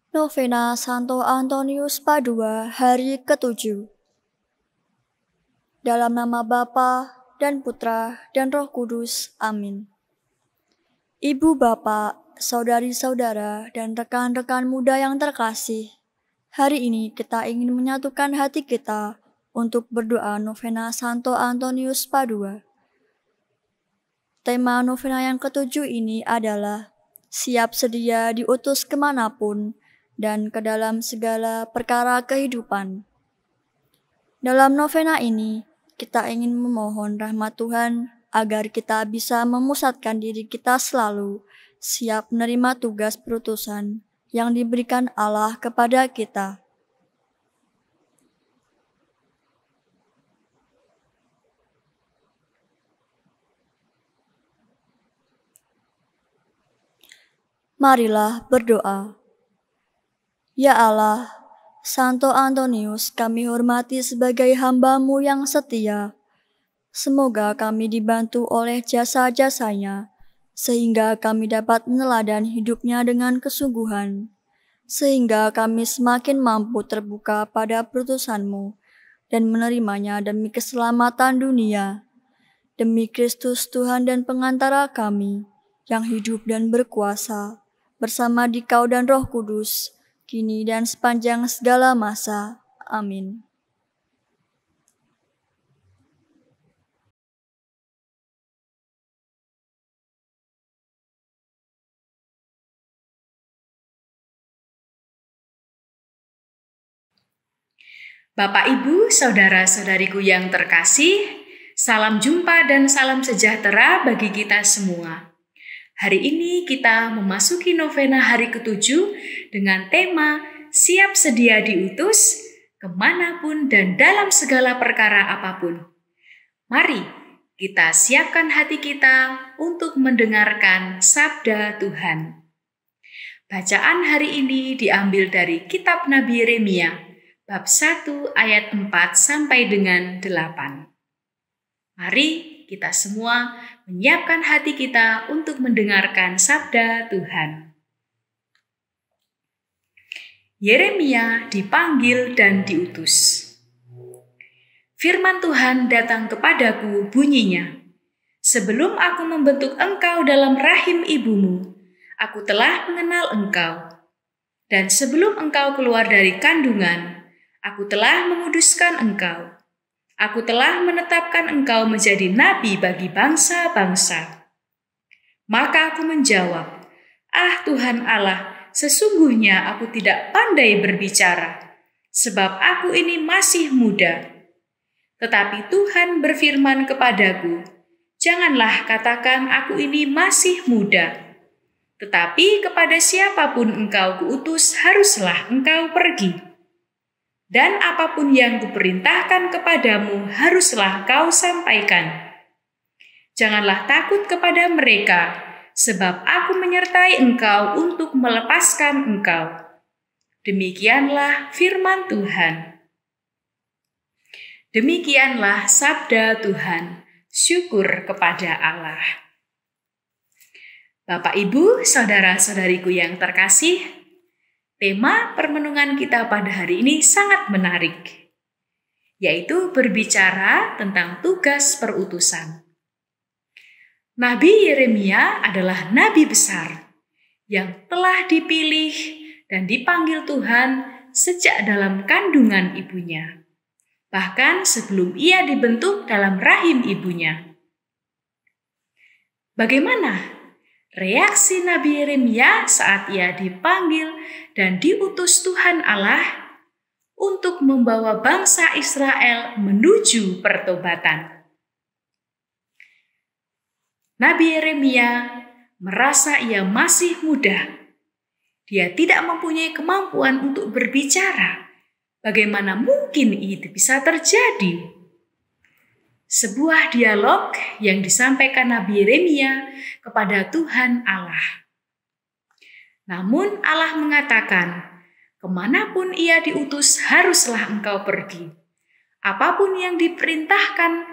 Novena Santo Antonius Padua hari ke-7. Dalam nama Bapa dan Putra dan Roh Kudus. Amin. Ibu bapak, saudari-saudara, dan rekan-rekan muda yang terkasih, hari ini kita ingin menyatukan hati kita untuk berdoa Novena Santo Antonius Padua. Tema novena yang ke-7 ini adalah siap sedia diutus kemanapun dan ke dalam segala perkara kehidupan. Dalam novena ini, kita ingin memohon rahmat Tuhan agar kita bisa memusatkan diri kita selalu siap menerima tugas perutusan yang diberikan Allah kepada kita. Marilah berdoa. Ya Allah, Santo Antonius kami hormati sebagai hamba-Mu yang setia. Semoga kami dibantu oleh jasa-jasanya, sehingga kami dapat meneladan hidupnya dengan kesungguhan, sehingga kami semakin mampu terbuka pada perutusan-Mu dan menerimanya demi keselamatan dunia. Demi Kristus Tuhan dan pengantara kami, yang hidup dan berkuasa, bersama Dikau dan Roh Kudus, kini dan sepanjang segala masa. Amin. Bapak, Ibu, saudara-saudariku yang terkasih, salam jumpa dan salam sejahtera bagi kita semua. Hari ini kita memasuki novena hari ke-7 dengan tema siap sedia diutus kemanapun dan dalam segala perkara apapun. Mari kita siapkan hati kita untuk mendengarkan sabda Tuhan. Bacaan hari ini diambil dari kitab Nabi Yeremia, bab 1 ayat 4 sampai dengan 8. Mari kita semua menyiapkan hati kita untuk mendengarkan sabda Tuhan. Yeremia dipanggil dan diutus. Firman Tuhan datang kepadaku bunyinya, sebelum aku membentuk engkau dalam rahim ibumu, aku telah mengenal engkau. Dan sebelum engkau keluar dari kandungan, aku telah menguduskan engkau. Aku telah menetapkan engkau menjadi nabi bagi bangsa-bangsa. Maka aku menjawab, "Ah Tuhan Allah, sesungguhnya aku tidak pandai berbicara, sebab aku ini masih muda." Tetapi Tuhan berfirman kepadaku, "Janganlah katakan aku ini masih muda. Tetapi kepada siapapun engkau kuutus, haruslah engkau pergi. Dan apapun yang kuperintahkan kepadamu, haruslah kau sampaikan. Janganlah takut kepada mereka, sebab aku menyertai engkau untuk melepaskan engkau." Demikianlah firman Tuhan. Demikianlah sabda Tuhan. Syukur kepada Allah. Bapak, Ibu, saudara-saudariku yang terkasih, tema permenungan kita pada hari ini sangat menarik, yaitu berbicara tentang tugas perutusan. Nabi Yeremia adalah nabi besar yang telah dipilih dan dipanggil Tuhan sejak dalam kandungan ibunya, bahkan sebelum ia dibentuk dalam rahim ibunya. Bagaimana reaksi Nabi Yeremia saat ia dipanggil dan diutus Tuhan Allah untuk membawa bangsa Israel menuju pertobatan? Nabi Yeremia merasa ia masih muda. Dia tidak mempunyai kemampuan untuk berbicara. Bagaimana mungkin itu bisa terjadi? Sebuah dialog yang disampaikan Nabi Yeremia kepada Tuhan Allah. Namun Allah mengatakan, kemanapun ia diutus haruslah engkau pergi. Apapun yang diperintahkan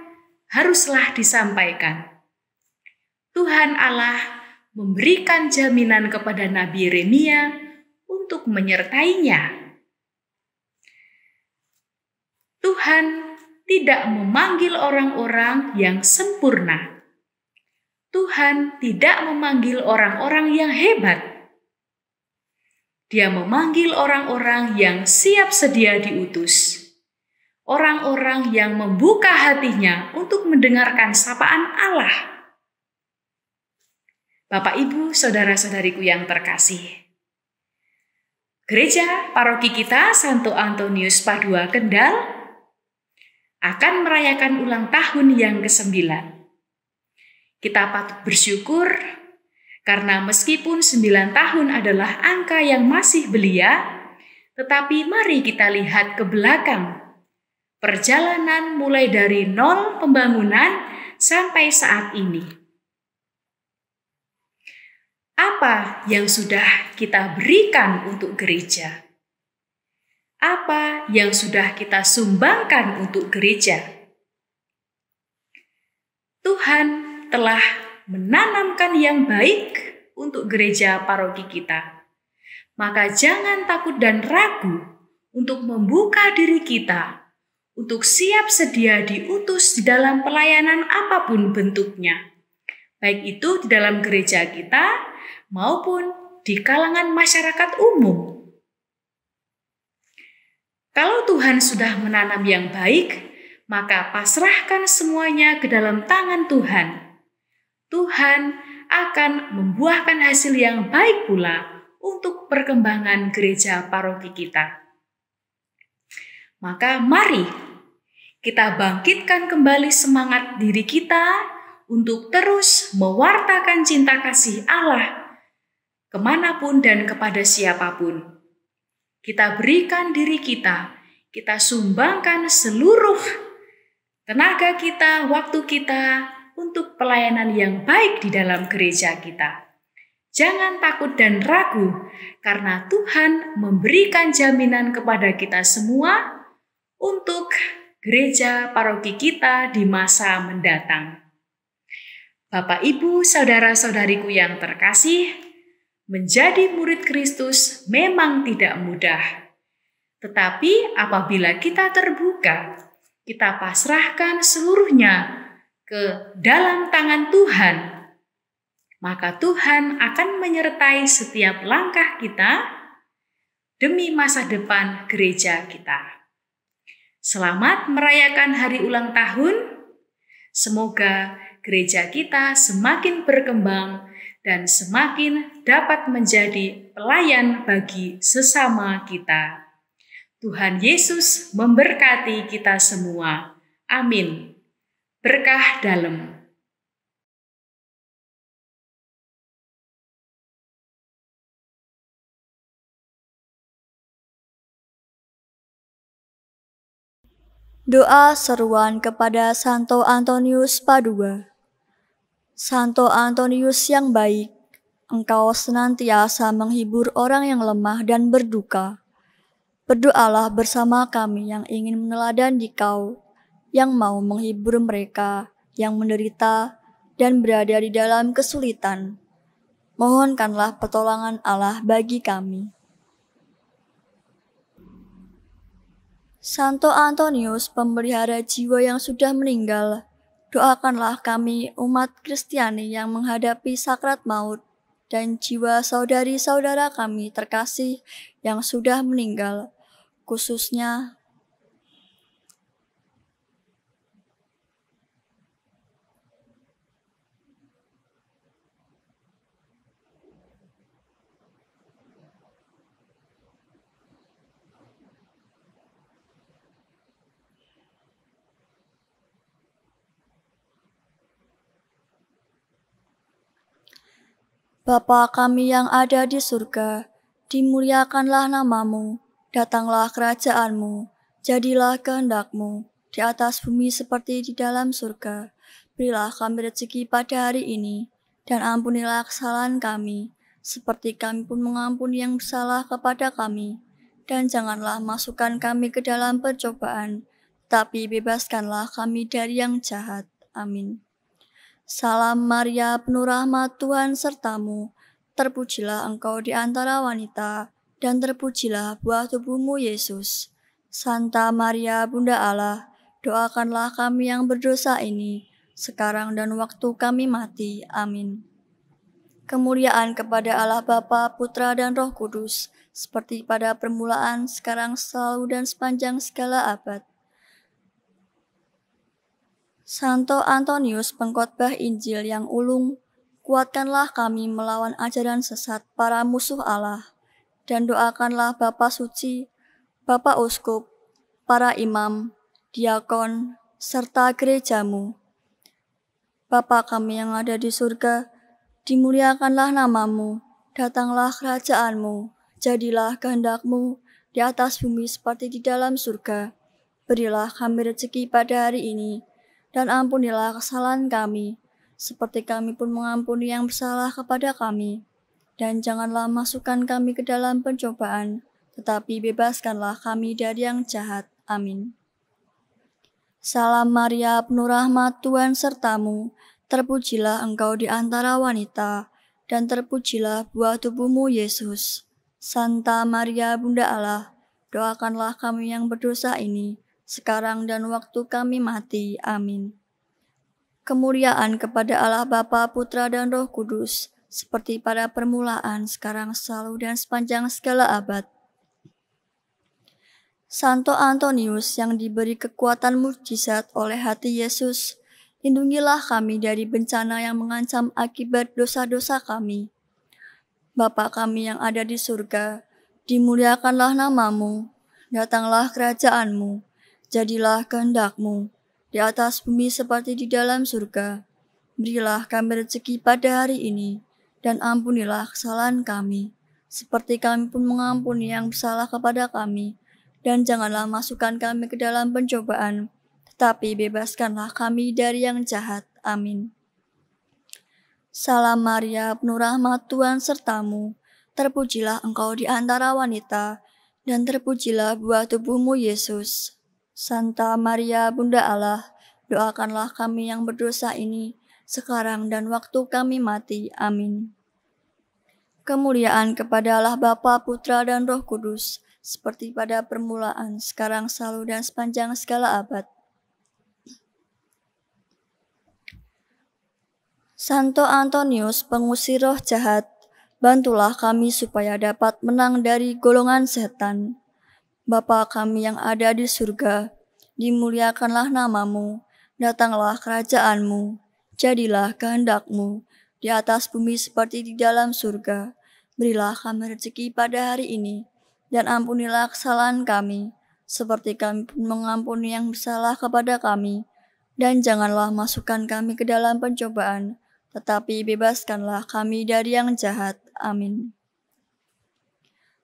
haruslah disampaikan. Tuhan Allah memberikan jaminan kepada Nabi Yeremia untuk menyertainya. Tuhan tidak memanggil orang-orang yang sempurna. Tuhan tidak memanggil orang-orang yang hebat. Dia memanggil orang-orang yang siap sedia diutus. Orang-orang yang membuka hatinya untuk mendengarkan sapaan Allah. Bapak, Ibu, saudara-saudariku yang terkasih. Gereja paroki kita Santo Antonius Padua Kendal akan merayakan ulang tahun yang ke-9. Kita patut bersyukur karena meskipun 9 tahun adalah angka yang masih belia, tetapi mari kita lihat ke belakang. Perjalanan mulai dari nol pembangunan sampai saat ini. Apa yang sudah kita berikan untuk gereja? Apa yang sudah kita sumbangkan untuk gereja? Tuhan telah menanamkan yang baik untuk gereja paroki kita. Maka jangan takut dan ragu untuk membuka diri kita, untuk siap sedia diutus di dalam pelayanan apapun bentuknya. Baik itu di dalam gereja kita maupun di kalangan masyarakat umum. Kalau Tuhan sudah menanam yang baik, maka pasrahkan semuanya ke dalam tangan Tuhan. Tuhan akan membuahkan hasil yang baik pula untuk perkembangan gereja paroki kita. Maka mari kita bangkitkan kembali semangat diri kita untuk terus mewartakan cinta kasih Allah kemanapun dan kepada siapapun. Kita berikan diri kita sumbangkan seluruh tenaga kita, waktu kita untuk pelayanan yang baik di dalam gereja kita. Jangan takut dan ragu, karena Tuhan memberikan jaminan kepada kita semua untuk gereja paroki kita di masa mendatang. Bapak, Ibu, saudara-saudariku yang terkasih, menjadi murid Kristus memang tidak mudah. Tetapi apabila kita terbuka, kita pasrahkan seluruhnya ke dalam tangan Tuhan, maka Tuhan akan menyertai setiap langkah kita demi masa depan gereja kita. Selamat merayakan hari ulang tahun. Semoga gereja kita semakin berkembang dan semakin dapat menjadi pelayan bagi sesama kita. Tuhan Yesus memberkati kita semua. Amin. Berkah dalem. Doa seruan kepada Santo Antonius Padua. Santo Antonius yang baik, engkau senantiasa menghibur orang yang lemah dan berduka. Berdoalah bersama kami yang ingin meneladani Dikau, yang mau menghibur mereka yang menderita dan berada di dalam kesulitan. Mohonkanlah pertolongan Allah bagi kami. Santo Antonius, pemelihara jiwa yang sudah meninggal, doakanlah kami umat Kristiani yang menghadapi sakrat maut dan jiwa saudari-saudara kami terkasih yang sudah meninggal, khususnya Bapa kami yang ada di surga, dimuliakanlah namamu, datanglah kerajaanmu, jadilah kehendak-Mu, di atas bumi seperti di dalam surga. Berilah kami rezeki pada hari ini, dan ampunilah kesalahan kami, seperti kami pun mengampuni yang bersalah kepada kami. Dan janganlah masukkan kami ke dalam percobaan, tapi bebaskanlah kami dari yang jahat. Amin. Salam Maria, penuh rahmat, Tuhan sertamu. Terpujilah engkau di antara wanita, dan terpujilah buah tubuhmu Yesus. Santa Maria Bunda Allah, doakanlah kami yang berdosa ini, sekarang dan waktu kami mati. Amin. Kemuliaan kepada Allah Bapa, Putra, dan Roh Kudus, seperti pada permulaan, sekarang, selalu, dan sepanjang segala abad. Santo Antonius, pengkhotbah Injil yang ulung, kuatkanlah kami melawan ajaran sesat para musuh Allah, dan doakanlah Bapa Suci, Bapak Uskup, para imam, diakon, serta gerejamu. Bapa kami yang ada di surga, dimuliakanlah namamu, datanglah kerajaanmu, jadilah kehendakmu di atas bumi seperti di dalam surga. Berilah kami rezeki pada hari ini, dan ampunilah kesalahan kami, seperti kami pun mengampuni yang bersalah kepada kami. Dan janganlah masukkan kami ke dalam pencobaan, tetapi bebaskanlah kami dari yang jahat. Amin. Salam Maria, penuh rahmat, Tuhan sertamu, terpujilah engkau di antara wanita, dan terpujilah buah tubuhmu Yesus. Santa Maria Bunda Allah, doakanlah kami yang berdosa ini, sekarang dan waktu kami mati. Amin. Kemuliaan kepada Allah Bapa, Putra, dan Roh Kudus, seperti pada permulaan, sekarang, selalu, dan sepanjang segala abad. Santo Antonius yang diberi kekuatan mukjizat oleh hati Yesus, lindungilah kami dari bencana yang mengancam akibat dosa-dosa kami. Bapa kami yang ada di surga, dimuliakanlah namamu, datanglah kerajaanmu, jadilah kehendakmu, di atas bumi seperti di dalam surga. Berilah kami rezeki pada hari ini, dan ampunilah kesalahan kami, seperti kami pun mengampuni yang bersalah kepada kami. Dan janganlah masukkan kami ke dalam pencobaan, tetapi bebaskanlah kami dari yang jahat. Amin. Salam Maria, penuh rahmat, Tuhan sertamu, terpujilah engkau di antara wanita, dan terpujilah buah tubuhmu Yesus. Santa Maria Bunda Allah, doakanlah kami yang berdosa ini, sekarang dan waktu kami mati. Amin. Kemuliaan kepada Allah Bapa, Putra, dan Roh Kudus, seperti pada permulaan, sekarang, selalu, dan sepanjang segala abad. Santo Antonius, pengusir roh jahat, bantulah kami supaya dapat menang dari golongan setan. Bapa kami yang ada di surga, dimuliakanlah namamu, datanglah kerajaanmu, jadilah kehendakmu, di atas bumi seperti di dalam surga. Berilah kami rezeki pada hari ini, dan ampunilah kesalahan kami, seperti kami pun mengampuni yang bersalah kepada kami. Dan janganlah masukkan kami ke dalam pencobaan, tetapi bebaskanlah kami dari yang jahat. Amin.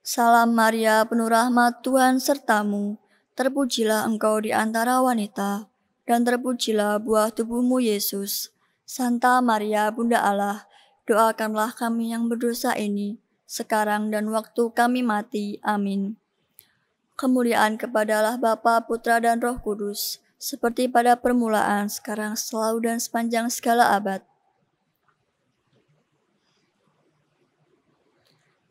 Salam Maria, penuh rahmat, Tuhan sertamu, terpujilah engkau di antara wanita, dan terpujilah buah tubuhmu Yesus. Santa Maria Bunda Allah, doakanlah kami yang berdosa ini, sekarang dan waktu kami mati. Amin. Kemuliaan kepada Allah Bapa, Putra, dan Roh Kudus, seperti pada permulaan, sekarang, selalu, dan sepanjang segala abad.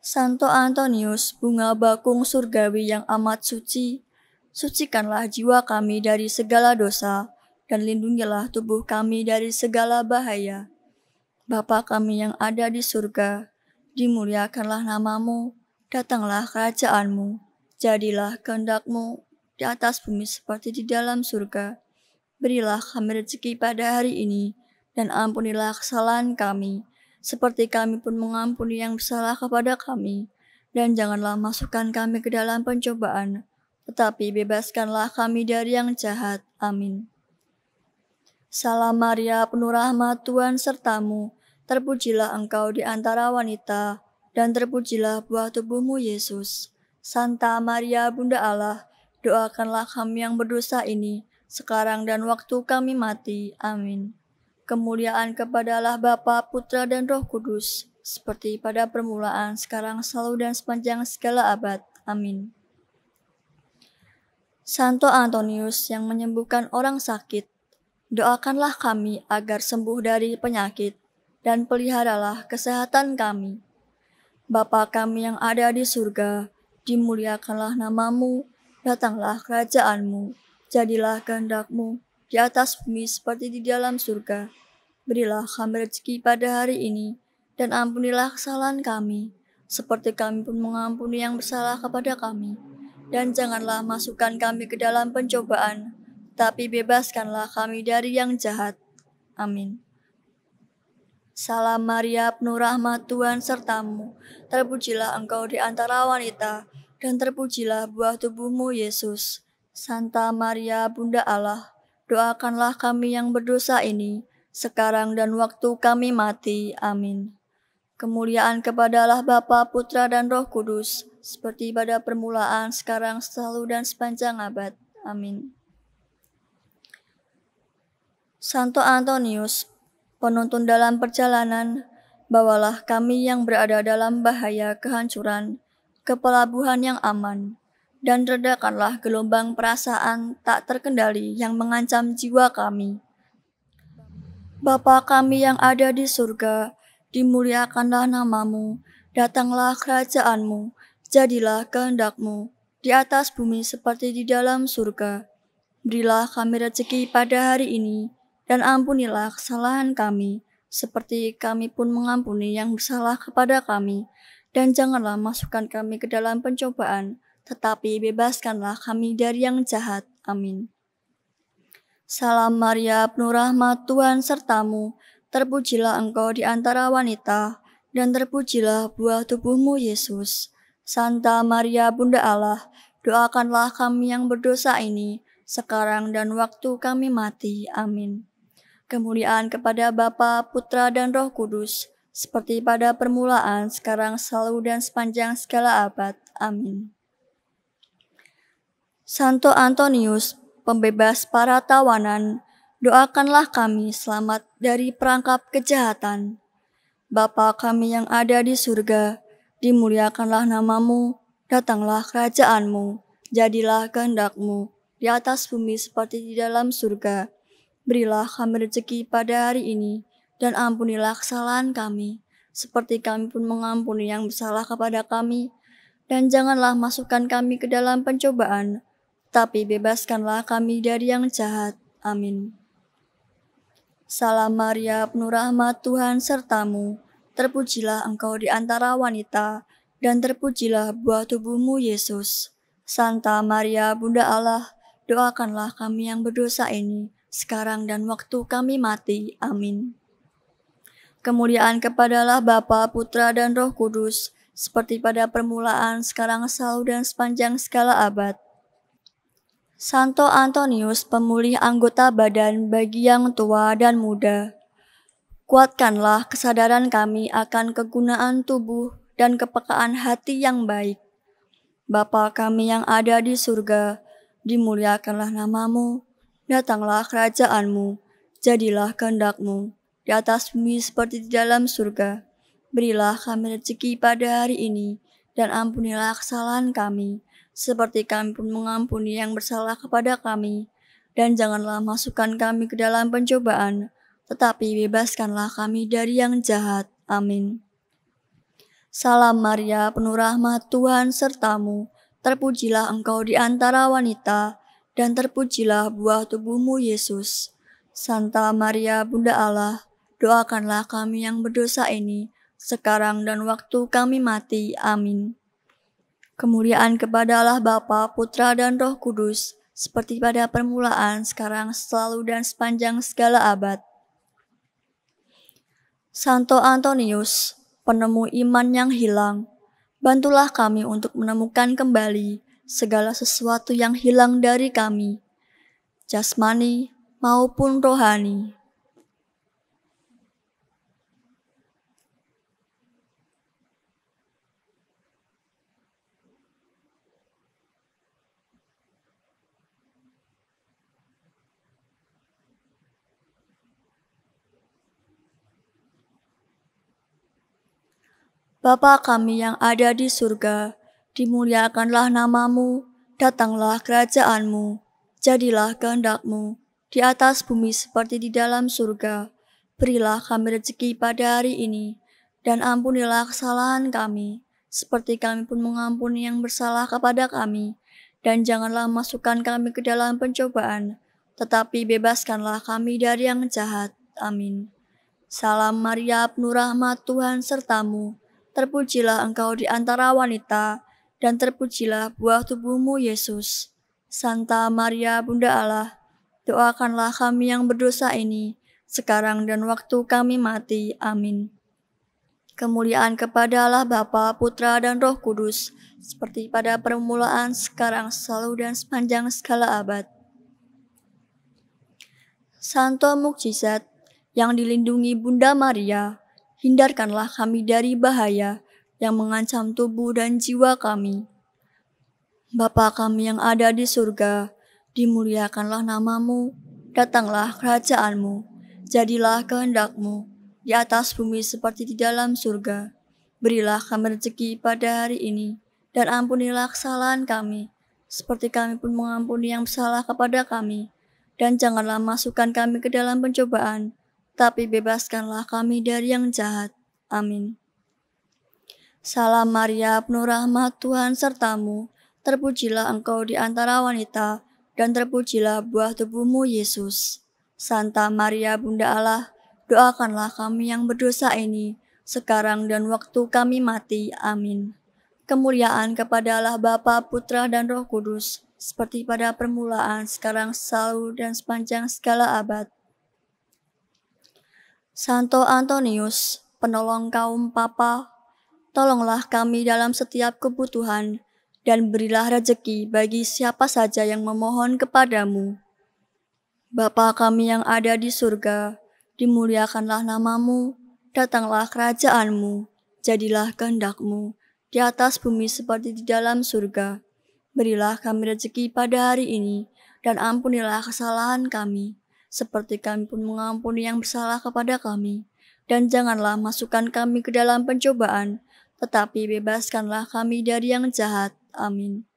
Santo Antonius, bunga bakung surgawi yang amat suci, sucikanlah jiwa kami dari segala dosa, dan lindungilah tubuh kami dari segala bahaya. Bapa kami yang ada di surga, dimuliakanlah namamu, datanglah kerajaanmu, jadilah kehendakmu di atas bumi seperti di dalam surga. Berilah kami rezeki pada hari ini, dan ampunilah kesalahan kami, seperti kami pun mengampuni yang bersalah kepada kami. Dan janganlah masukkan kami ke dalam pencobaan, tetapi bebaskanlah kami dari yang jahat. Amin. Salam Maria, penuh rahmat, Tuhan sertamu, terpujilah engkau di antara wanita, dan terpujilah buah tubuhmu Yesus. Santa Maria Bunda Allah, doakanlah kami yang berdosa ini, sekarang dan waktu kami mati. Amin. Kemuliaan kepada Allah Bapa, Putra, dan Roh Kudus, seperti pada permulaan, sekarang, selalu, dan sepanjang segala abad. Amin. Santo Antonius yang menyembuhkan orang sakit, doakanlah kami agar sembuh dari penyakit, dan peliharalah kesehatan kami. Bapa kami yang ada di surga, dimuliakanlah namamu, datanglah kerajaanmu, jadilah kehendak-Mu di atas bumi seperti di dalam surga. Berilah kami rezeki pada hari ini, dan ampunilah kesalahan kami, seperti kami pun mengampuni yang bersalah kepada kami. Dan janganlah masukkan kami ke dalam pencobaan, tapi bebaskanlah kami dari yang jahat. Amin. Salam Maria, penuh rahmat Tuhan sertamu. Terpujilah engkau di antara wanita, dan terpujilah buah tubuhmu Yesus. Santa Maria, Bunda Allah, doakanlah kami yang berdosa ini, sekarang dan waktu kami mati. Amin. Kemuliaan kepadalah Bapa, Putra, dan Roh Kudus, seperti pada permulaan, sekarang, selalu, dan sepanjang abad. Amin. Santo Antonius, penuntun dalam perjalanan, bawalah kami yang berada dalam bahaya kehancuran ke pelabuhan yang aman, dan redakanlah gelombang perasaan tak terkendali yang mengancam jiwa kami. Bapa kami yang ada di surga, dimuliakanlah namamu, datanglah kerajaanmu, jadilah kehendak-Mu di atas bumi seperti di dalam surga. Berilah kami rezeki pada hari ini, dan ampunilah kesalahan kami, seperti kami pun mengampuni yang bersalah kepada kami. Dan janganlah masukkan kami ke dalam pencobaan, tetapi bebaskanlah kami dari yang jahat. Amin. Salam Maria, penuh rahmat Tuhan sertamu, terpujilah engkau di antara wanita, dan terpujilah buah tubuhmu Yesus. Santa Maria, Bunda Allah, doakanlah kami yang berdosa ini, sekarang dan waktu kami mati. Amin. Kemuliaan kepada Bapa, Putra, dan Roh Kudus, seperti pada permulaan, sekarang, selalu, dan sepanjang segala abad. Amin. Santo Antonius, pembebas para tawanan, doakanlah kami selamat dari perangkap kejahatan. Bapa kami yang ada di surga, dimuliakanlah namamu, datanglah kerajaanmu, jadilah kehendak-Mu di atas bumi seperti di dalam surga. Berilah kami rezeki pada hari ini, dan ampunilah kesalahan kami, seperti kami pun mengampuni yang bersalah kepada kami. Dan janganlah masukkan kami ke dalam pencobaan, tapi bebaskanlah kami dari yang jahat. Amin. Salam Maria, penuh rahmat Tuhan sertamu, terpujilah engkau di antara wanita, dan terpujilah buah tubuhmu Yesus. Santa Maria, Bunda Allah, doakanlah kami yang berdosa ini, sekarang dan waktu kami mati. Amin. Kemuliaan kepadalah Bapa, Putra, dan Roh Kudus, seperti pada permulaan, sekarang, selalu, dan sepanjang segala abad. Santo Antonius, pemulih anggota badan bagi yang tua dan muda, kuatkanlah kesadaran kami akan kegunaan tubuh dan kepekaan hati yang baik. Bapa kami yang ada di surga, dimuliakanlah namamu, datanglah kerajaanmu, jadilah kehendak-Mu di atas bumi seperti di dalam surga. Berilah kami rezeki pada hari ini, dan ampunilah kesalahan kami, seperti kami pun mengampuni yang bersalah kepada kami. Dan janganlah masukkan kami ke dalam pencobaan, tetapi bebaskanlah kami dari yang jahat. Amin. Salam Maria, penuh rahmat Tuhan sertamu, terpujilah engkau di antara wanita, dan terpujilah buah tubuhmu Yesus. Santa Maria, Bunda Allah, doakanlah kami yang berdosa ini, sekarang dan waktu kami mati. Amin. Kemuliaan kepada Allah Bapa, Putra, dan Roh Kudus, seperti pada permulaan, sekarang, selalu, dan sepanjang segala abad. Santo Antonius, penemu iman yang hilang, bantulah kami untuk menemukan kembali segala sesuatu yang hilang dari kami, jasmani maupun rohani. Bapa kami yang ada di surga, dimuliakanlah namamu, datanglah kerajaanmu, jadilah kehendak-Mu di atas bumi seperti di dalam surga. Berilah kami rezeki pada hari ini, dan ampunilah kesalahan kami, seperti kami pun mengampuni yang bersalah kepada kami. Dan janganlah masukkan kami ke dalam pencobaan, tetapi bebaskanlah kami dari yang jahat. Amin. Salam Maria, penuh rahmat, Tuhan sertamu. Terpujilah engkau di antara wanita, dan terpujilah buah tubuhmu, Yesus. Santa Maria, Bunda Allah, doakanlah kami yang berdosa ini, sekarang dan waktu kami mati. Amin. Kemuliaan kepada Allah Bapa, Putra, dan Roh Kudus, seperti pada permulaan, sekarang, selalu, dan sepanjang segala abad. Santo Mukjizat yang dilindungi Bunda Maria, hindarkanlah kami dari bahaya yang mengancam tubuh dan jiwa kami. Bapa kami yang ada di surga, dimuliakanlah namamu, datanglah kerajaanmu, jadilah kehendakmu, di atas bumi seperti di dalam surga. Berilah kami rezeki pada hari ini, dan ampunilah kesalahan kami, seperti kami pun mengampuni yang bersalah kepada kami. Dan janganlah masukkan kami ke dalam pencobaan, tapi bebaskanlah kami dari yang jahat. Amin. Salam Maria, penuh rahmat, Tuhan sertamu. Terpujilah engkau di antara wanita, dan terpujilah buah tubuhmu, Yesus. Santa Maria, Bunda Allah, doakanlah kami yang berdosa ini, sekarang dan waktu kami mati. Amin. Kemuliaan kepada Allah Bapa, Putra, dan Roh Kudus, seperti pada permulaan, sekarang, selalu, dan sepanjang segala abad. Santo Antonius, penolong kaum papa, tolonglah kami dalam setiap kebutuhan, dan berilah rezeki bagi siapa saja yang memohon kepadamu. Bapa kami yang ada di surga, dimuliakanlah namamu, datanglah kerajaanmu, jadilah kehendakmu, di atas bumi seperti di dalam surga. Berilah kami rezeki pada hari ini, dan ampunilah kesalahan kami, seperti kami pun mengampuni yang bersalah kepada kami. Dan janganlah masukkan kami ke dalam pencobaan, tetapi bebaskanlah kami dari yang jahat. Amin.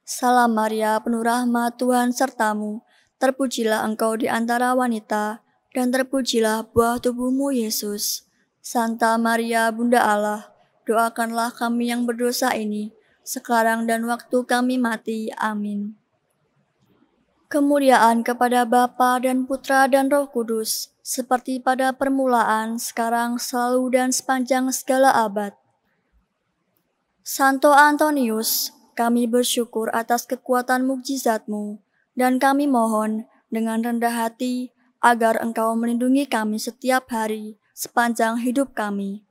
Salam Maria, penuh rahmat, Tuhan sertamu. Terpujilah engkau di antara wanita, dan terpujilah buah tubuhmu, Yesus. Santa Maria, Bunda Allah, doakanlah kami yang berdosa ini, sekarang dan waktu kami mati. Amin. Kemuliaan kepada Bapa dan Putra dan Roh Kudus, seperti pada permulaan, sekarang, selalu, dan sepanjang segala abad. Santo Antonius, kami bersyukur atas kekuatan mukjizat-Mu, dan kami mohon dengan rendah hati agar Engkau melindungi kami setiap hari sepanjang hidup kami.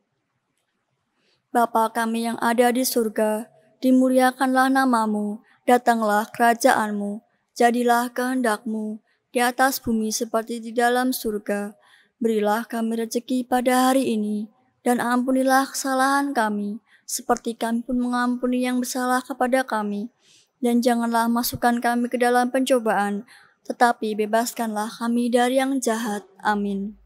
Bapa kami yang ada di surga, dimuliakanlah namamu, datanglah kerajaanmu, jadilah kehendak-Mu di atas bumi seperti di dalam surga. Berilah kami rezeki pada hari ini, dan ampunilah kesalahan kami, seperti kami pun mengampuni yang bersalah kepada kami. Dan janganlah masukkan kami ke dalam pencobaan, tetapi bebaskanlah kami dari yang jahat. Amin.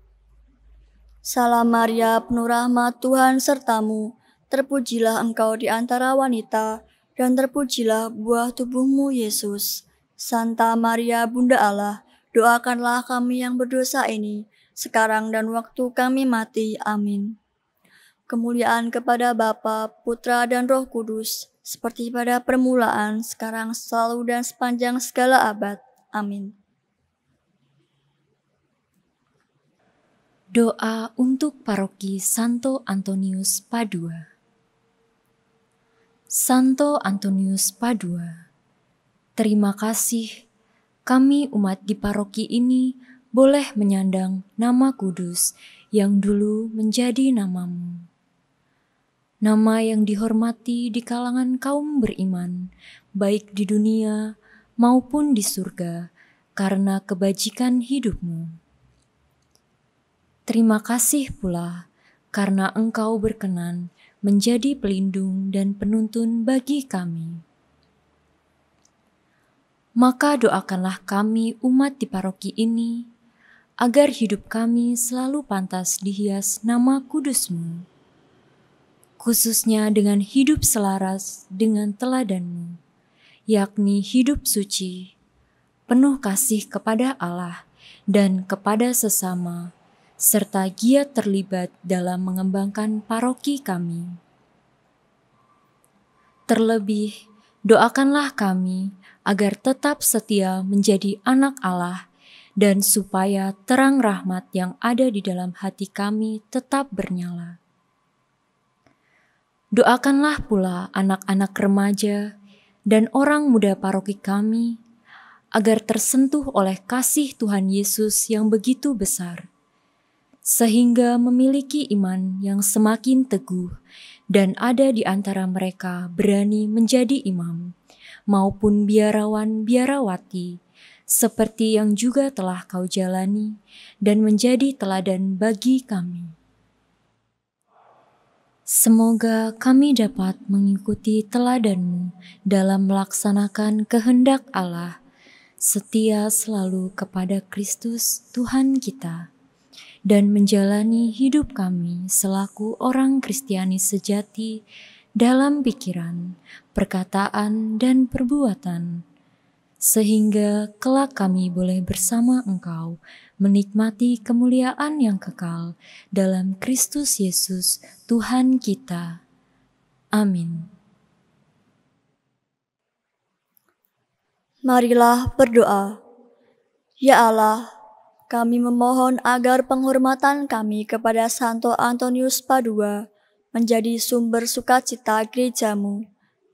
Salam Maria, penuh rahmat, Tuhan sertamu. Terpujilah engkau di antara wanita, dan terpujilah buah tubuhmu, Yesus. Santa Maria, Bunda Allah, doakanlah kami yang berdosa ini, sekarang dan waktu kami mati. Amin. Kemuliaan kepada Bapa, Putra, dan Roh Kudus, seperti pada permulaan, sekarang, selalu, dan sepanjang segala abad. Amin. Doa untuk Paroki Santo Antonius Padua. Santo Antonius Padua, terima kasih kami umat di paroki ini boleh menyandang nama kudus yang dulu menjadi namamu. Nama yang dihormati di kalangan kaum beriman, baik di dunia maupun di surga, karena kebajikan hidupmu. Terima kasih pula karena Engkau berkenan menjadi pelindung dan penuntun bagi kami. Maka doakanlah kami umat di paroki ini, agar hidup kami selalu pantas dihias nama kudus-Mu, khususnya dengan hidup selaras dengan teladan-Mu, yakni hidup suci, penuh kasih kepada Allah dan kepada sesama, serta giat terlibat dalam mengembangkan paroki kami. Terlebih, doakanlah kami agar tetap setia menjadi anak Allah dan supaya terang rahmat yang ada di dalam hati kami tetap bernyala. Doakanlah pula anak-anak remaja dan orang muda paroki kami agar tersentuh oleh kasih Tuhan Yesus yang begitu besar, sehingga memiliki iman yang semakin teguh dan ada di antara mereka berani menjadi imam maupun biarawan-biarawati, seperti yang juga telah kau jalani dan menjadi teladan bagi kami. Semoga kami dapat mengikuti teladan-Mu dalam melaksanakan kehendak Allah, setia selalu kepada Kristus Tuhan kita, dan menjalani hidup kami selaku orang Kristiani sejati dalam pikiran, perkataan, dan perbuatan, sehingga kelak kami boleh bersama Engkau menikmati kemuliaan yang kekal dalam Kristus Yesus Tuhan kita. Amin. Marilah berdoa. Ya Allah, kami memohon agar penghormatan kami kepada Santo Antonius Padua menjadi sumber sukacita gereja-Mu,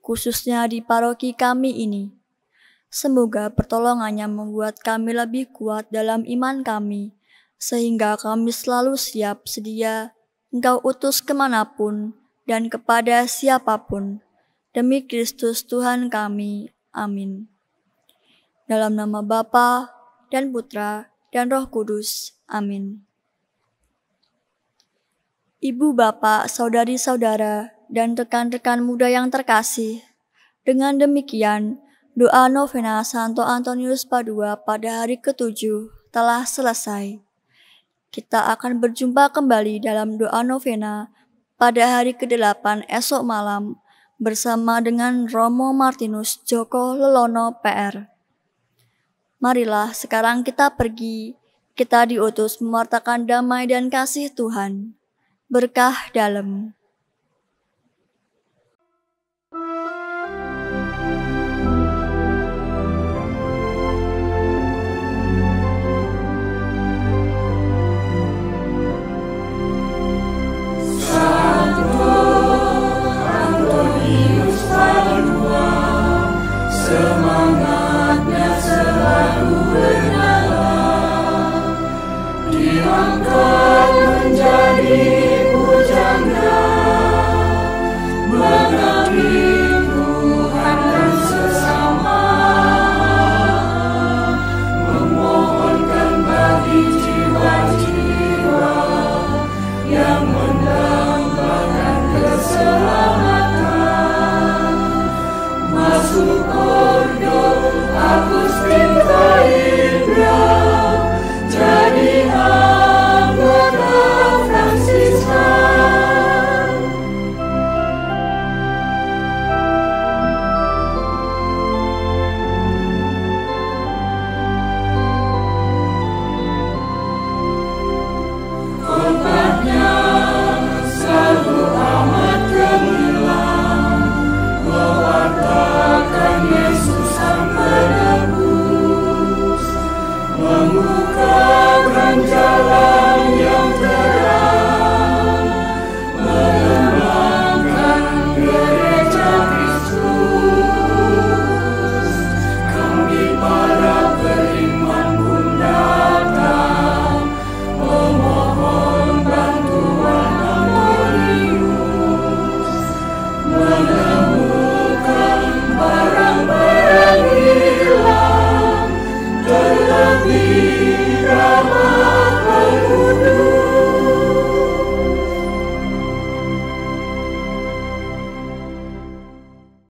khususnya di paroki kami ini. Semoga pertolongannya membuat kami lebih kuat dalam iman kami, sehingga kami selalu siap sedia Engkau utus kemanapun dan kepada siapapun. Demi Kristus Tuhan kami. Amin. Dalam nama Bapa dan Putra dan Roh Kudus. Amin. Ibu, bapak, saudari-saudara, dan rekan-rekan muda yang terkasih, dengan demikian, doa novena Santo Antonius Padua pada hari ke-7 telah selesai. Kita akan berjumpa kembali dalam doa novena pada hari ke-8 esok malam bersama dengan Romo Martinus Djoko Lelono PR. Marilah sekarang kita pergi, kita diutus mewartakan damai dan kasih Tuhan. Berkah dalam.